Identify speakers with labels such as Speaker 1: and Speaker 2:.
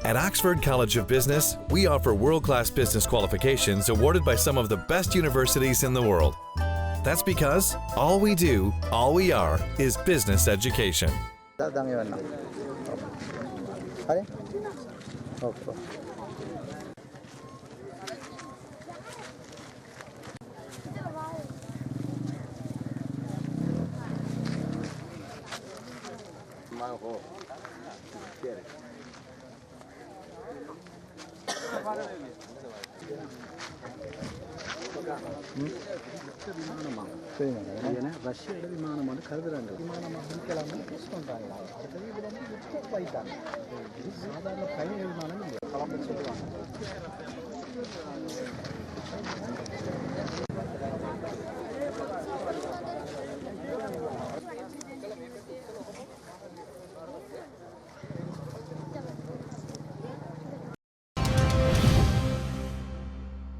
Speaker 1: At Oxford College of Business, we offer world-class business qualifications awarded by some of the best universities in the world. That's because all we do, all we are, is business education.
Speaker 2: ரஷ்யாவில் விமானமான கருதுறாங்க விமானமாக இருக்கலாம்னு test பண்ணுறாங்க அடுத்தது இதில் வந்து export ஆகிட்டாங்க இது சாதாரண பயண விமானம் இல்லை கலந்து சொல்லுவாங்க